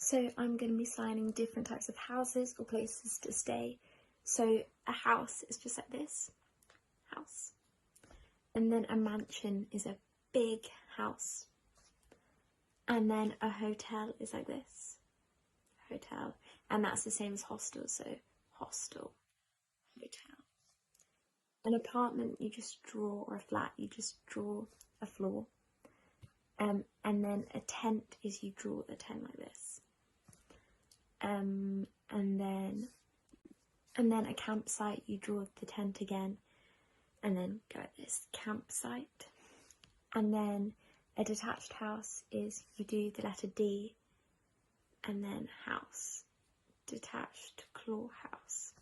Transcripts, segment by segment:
So I'm going to be signing different types of houses or places to stay. So a house is just like this, house. And then a mansion is a big house. And then a hotel is like this, hotel. And that's the same as hostel, so hostel, hotel. An apartment you just draw, or a flat you just draw a floor. And then a tent is you draw the tent like this. And then a campsite, you draw the tent again, and then go like this, campsite. And then a detached house is you do the letter D, and then house, detached claw house.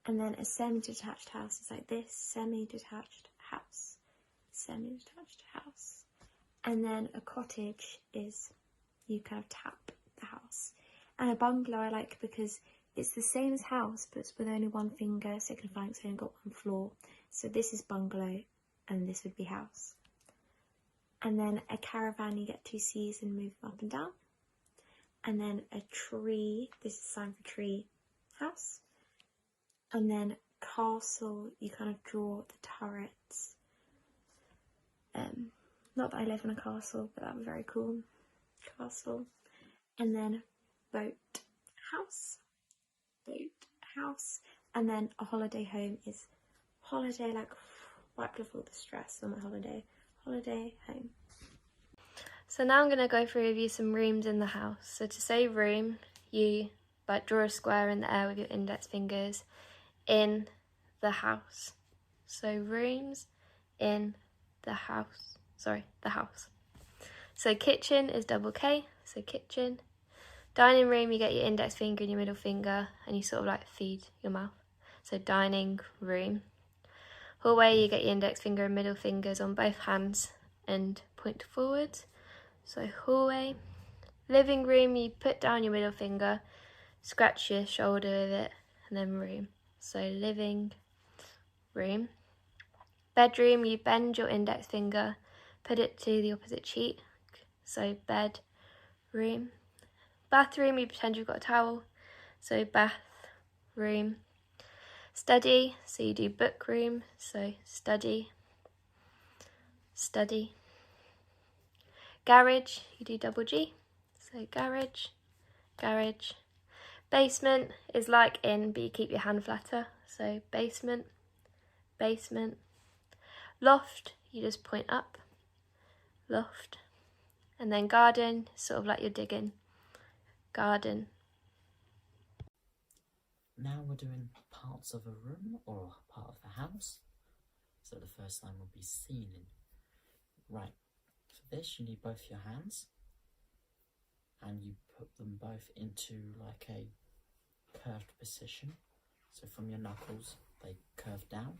And then a semi-detached house is like this, semi-detached house, semi-detached house. And then a cottage is you kind of tap the house. And a bungalow I like because it's the same as house, but it's with only one finger, so it can find it's only got one floor. So this is bungalow, and this would be house. And then a caravan, you get two C's and move them up and down. And then a tree, this is a sign for tree, house. And then castle, you kind of draw the turrets. Not that I live in a castle, but that would be very cool. Castle. And then boat house. Boat house. And then a holiday home is holiday, like wiped off all the stress on my holiday. Holiday home. So now I'm going to go through with you some rooms in the house. So to say room, you draw a square in the air with your index fingers in the house. So rooms in the house. The house. So kitchen is double K, so kitchen. Dining room, you get your index finger and your middle finger and you sort of like feed your mouth. So dining room. Hallway, you get your index finger and middle fingers on both hands and point forwards. So hallway. Living room, you put down your middle finger, scratch your shoulder with it, and then room. So living room. Bedroom, you bend your index finger, put it to the opposite cheek. So bed, room. Bathroom, you pretend you've got a towel. So bath, room. Study, so you do book room. So study, study. Garage, you do double G. So garage, garage. Basement is like in, but you keep your hand flatter. So basement, basement. Loft, you just point up. Loft. And then garden, sort of like you're digging. Garden. Now we're doing parts of a room or part of the house. So the first line will be ceiling. Right, for this you need both your hands and you put them both into like a curved position. So from your knuckles they curve down.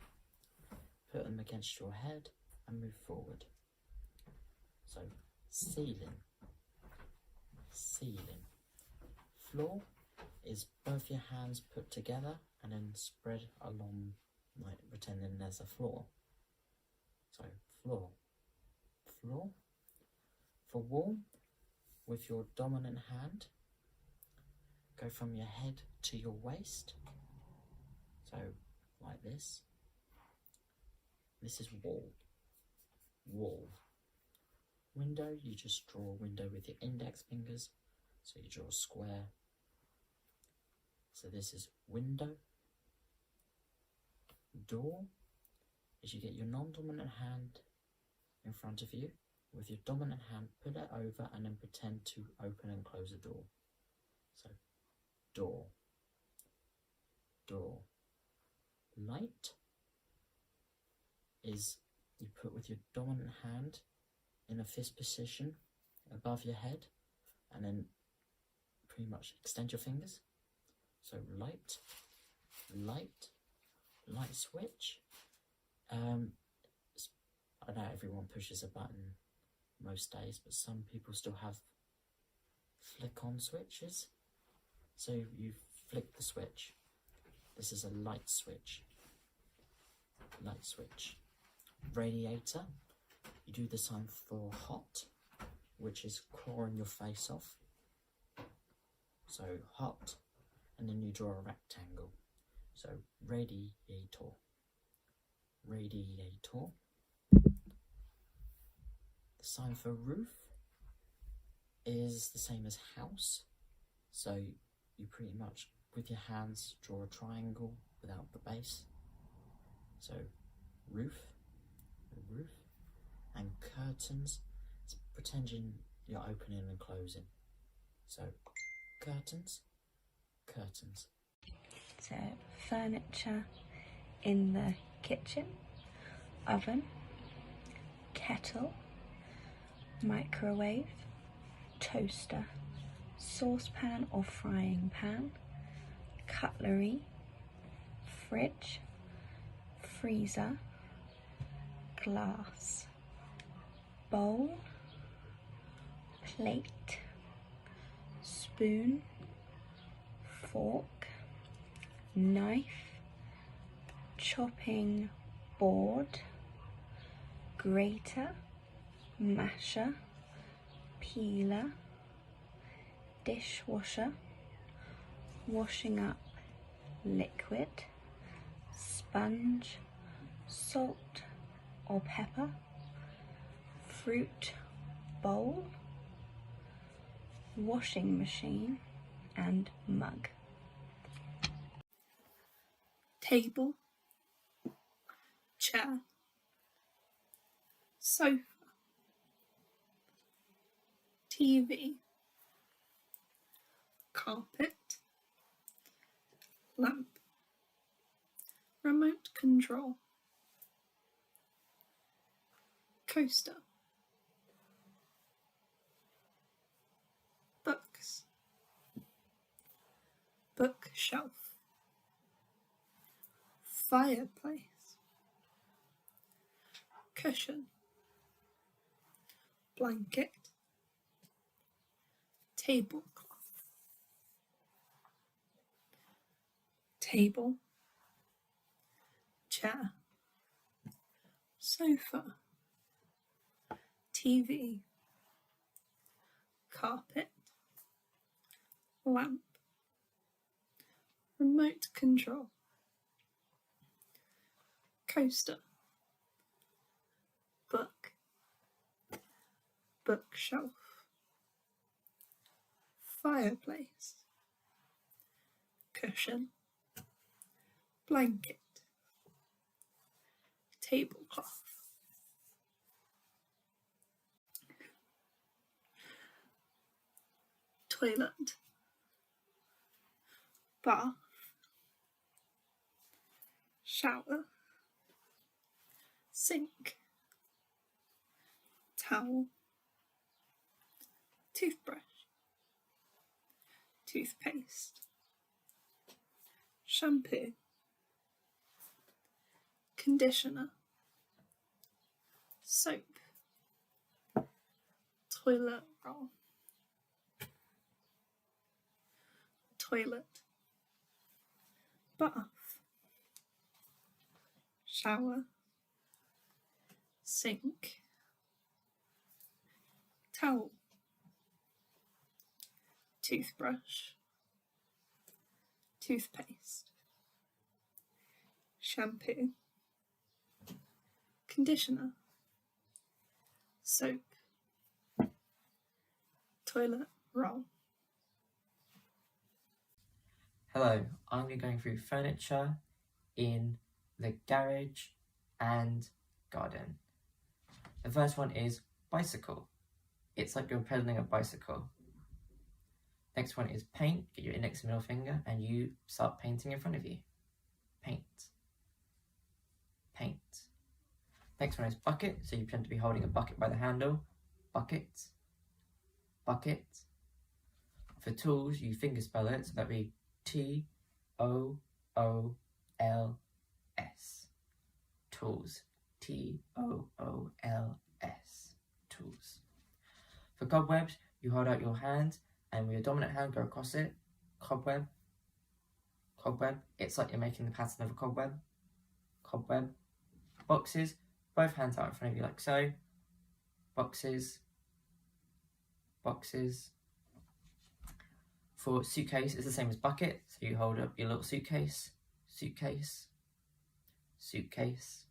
Put them against your head and move forward. So ceiling, ceiling. Floor is both your hands put together and then spread along, like pretending there's a floor. So floor, floor. For wall, with your dominant hand, go from your head to your waist. So like this. This is wall, wall. Window, you just draw a window with your index fingers. So you draw a square. So this is window. Door is you get your non-dominant hand in front of you. With your dominant hand, put it over and then pretend to open and close a door. So door, door. Light is you put with your dominant hand in a fist position above your head and then pretty much extend your fingers. So light, light, light switch. I know everyone pushes a button most days, but some people still have flick on switches. So you flick the switch. This is a light switch. Light switch. Radiator. You do the sign for hot, which is clawing your face off. so hot, and then you draw a rectangle, so radiator, radiator. The sign for roof is the same as house, so you pretty much with your hands draw a triangle without the base, so roof, roof. And curtains, it's pretending you're opening and closing, so curtains, curtains. So furniture in the kitchen, oven, kettle, microwave, toaster, saucepan or frying pan, cutlery, fridge, freezer, glass, bowl, plate, spoon, fork, knife, chopping board, grater, masher, peeler, dishwasher, washing up liquid, sponge, salt or pepper, fruit bowl, washing machine and mug. Table, chair, sofa, TV, carpet, lamp, remote control, coaster, books, bookshelf, fireplace, cushion, blanket, tablecloth, table, chair, sofa, TV, carpet, lamp, remote control, coaster, book, bookshelf, fireplace, cushion, blanket, tablecloth, toilet, bath, shower, sink, towel, toothbrush, toothpaste, shampoo, conditioner, soap, toilet roll, toilet, bath, shower, sink, towel, toothbrush, toothpaste, shampoo, conditioner, soap, toilet roll. Hello, I'm going to be going through furniture in the garage and garden. The first one is bicycle. It's like you're pedaling a bicycle. Next one is paint. Get your index and middle finger and you start painting in front of you. Paint. Paint. Next one is bucket. So you pretend to be holding a bucket by the handle. Bucket. Bucket. For tools, you finger spell it, so that'd be Tools. Tools. Tools. Tools. For cobwebs, you hold out your hand and with your dominant hand go across it. Cobweb. Cobweb. It's like you're making the pattern of a cobweb. Cobweb. Boxes. Both hands out in front of you like so. Boxes. Boxes. For suitcase, it's the same as bucket. So you hold up your little suitcase, suitcase, suitcase.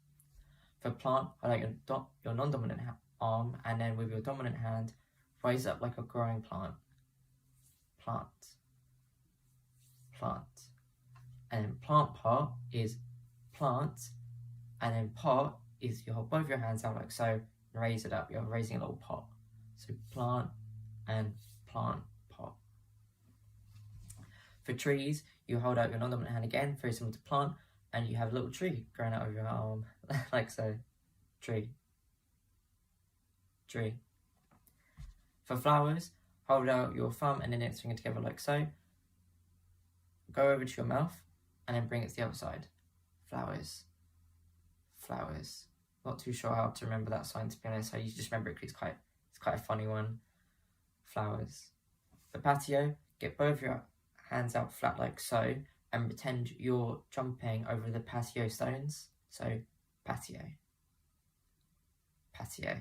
For plant, hold out your non-dominant arm, and then with your dominant hand, raise up like a growing plant. Plant, plant. And then plant part is plant, and then pot is you hold both your hands out like so, and raise it up. You're raising a little pot. So plant and plant pot. For trees, you hold out your non-dominant hand again, very similar to plant, and you have a little tree growing out of your arm, like so. Tree. Tree. For flowers, hold out your thumb and index finger together like so. Go over to your mouth, and then bring it to the other side. Flowers. Flowers. Not too sure how to remember that sign, to be honest. I usually just remember it because it's quite a funny one. Flowers. For patio, get both your hands out flat like so, and pretend you're jumping over the patio stones. So, patio. Patio.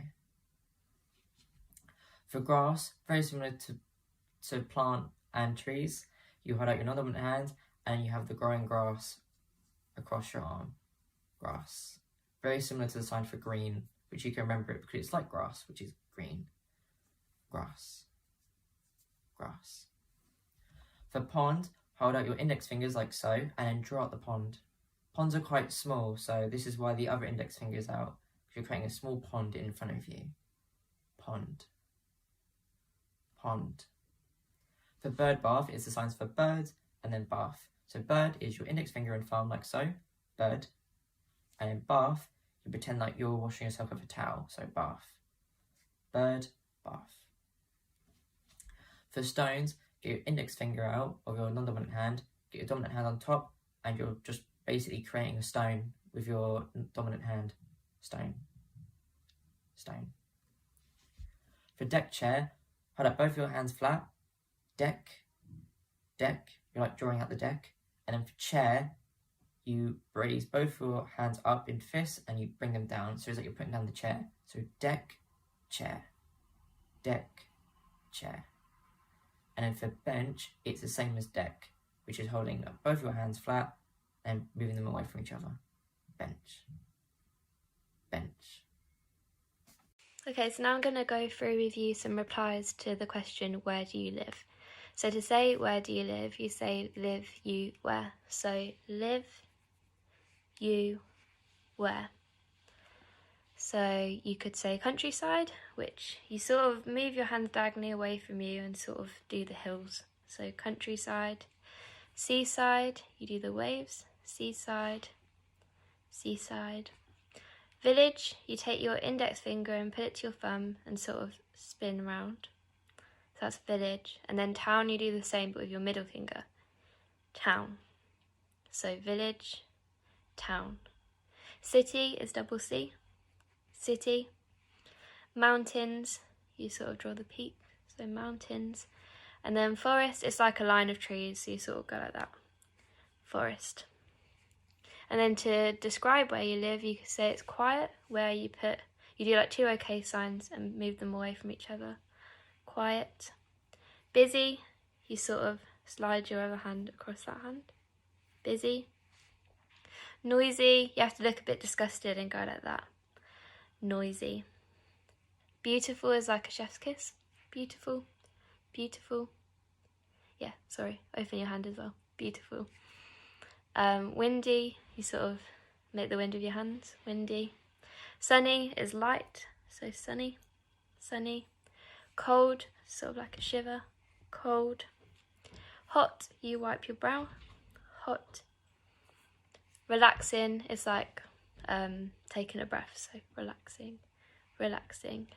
For grass, very similar to plant and trees, you hold out your non-dominant hand and you have the growing grass across your arm. Grass. Very similar to the sign for green, which you can remember it because it's like grass, which is green. Grass. Grass. For pond, hold out your index fingers like so, and then draw out the pond. Ponds are quite small, so this is why the other index finger is out, because you're creating a small pond in front of you. Pond. Pond. For bird bath, it's the signs for bird and then bath. So bird is your index finger and thumb like so, bird. And in bath, you pretend like you're washing yourself with a towel, so bath. Bird, bath. For stones, get your index finger out of your non-dominant hand, get your dominant hand on top, and you're just basically creating a stone with your dominant hand. Stone. Stone. For deck chair, hold up both your hands flat. Deck. Deck. You're like drawing out the deck. And then for chair, you raise both your hands up in fists and you bring them down. So it's like you're putting down the chair. So deck, chair. Deck, chair. And then for bench, it's the same as deck, which is holding up both your hands flat and moving them away from each other. Bench. Bench. Okay, so now I'm going to go through with you some replies to the question, where do you live? So to say, where do you live, you say, live, you, where. So live, you, where. So you could say countryside, which you sort of move your hands diagonally away from you and sort of do the hills. So countryside. Seaside, you do the waves. Seaside, seaside. Village, you take your index finger and put it to your thumb and sort of spin round. So that's village. And then town, you do the same but with your middle finger. Town. So village, town. City is double C. City. Mountains, you sort of draw the peak. So mountains. And then forest, it's like a line of trees, so you sort of go like that. Forest. And then to describe where you live, you could say it's quiet, where you do like two OK signs and move them away from each other. Quiet. Busy, you sort of slide your other hand across that hand. Busy. Noisy, you have to look a bit disgusted and go like that. Noisy. Beautiful is like a chef's kiss. Beautiful. Beautiful. Yeah, sorry, open your hand as well. Beautiful. Windy, you sort of make the wind with your hands. Windy. Sunny is light, so sunny. Sunny. Cold, sort of like a shiver. Cold. Hot, you wipe your brow. Hot. Relaxing is like taking a breath, so relaxing. Relaxing.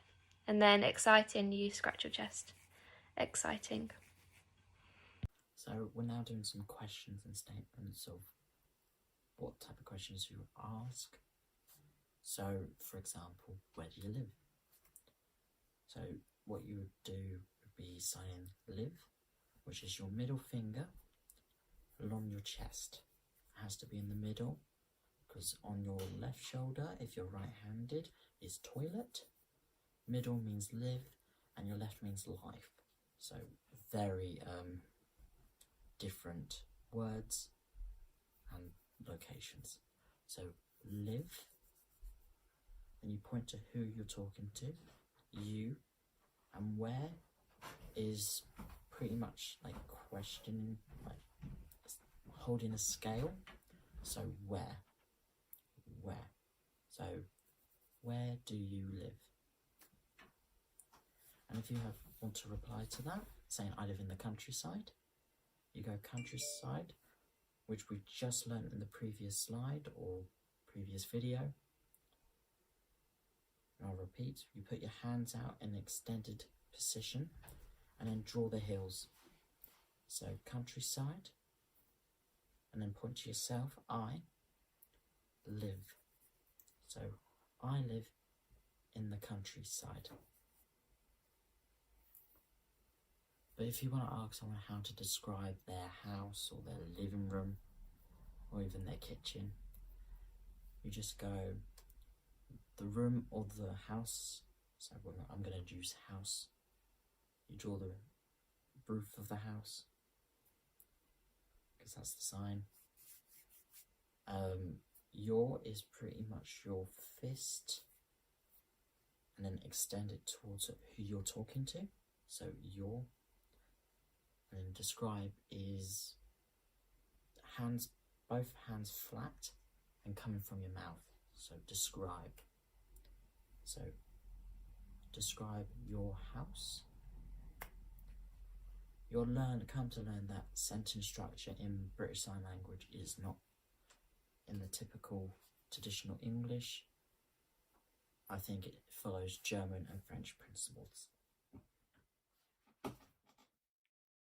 And then exciting, you scratch your chest. Exciting. So we're now doing some questions and statements of what type of questions you ask. So, for example, where do you live? So what you would do would be saying live, which is your middle finger along your chest. It has to be in the middle, because on your left shoulder, if you're right-handed, is toilet. Middle means live, and your left means life. So very different words and locations. So live, and you point to who you're talking to, you, and where is pretty much like questioning, like holding a scale. So where? So where do you live? And if you want to reply to that, saying I live in the countryside, you go countryside, which we just learned in the previous slide or previous video. And I'll repeat, you put your hands out in an extended position and then draw the hills. So countryside, and then point to yourself, I live. So I live in the countryside. But if you want to ask someone how to describe their house or their living room or even their kitchen, you just go the room or the house. So I'm going to use house. You draw the roof of the house because that's the sign. Your is pretty much your fist, and then extend it towards who you're talking to. So your, and then describe is hands, both hands flat and coming from your mouth. So describe. So describe your house. You'll come to learn that sentence structure in British Sign Language is not in the typical traditional English. I think it follows German and French principles.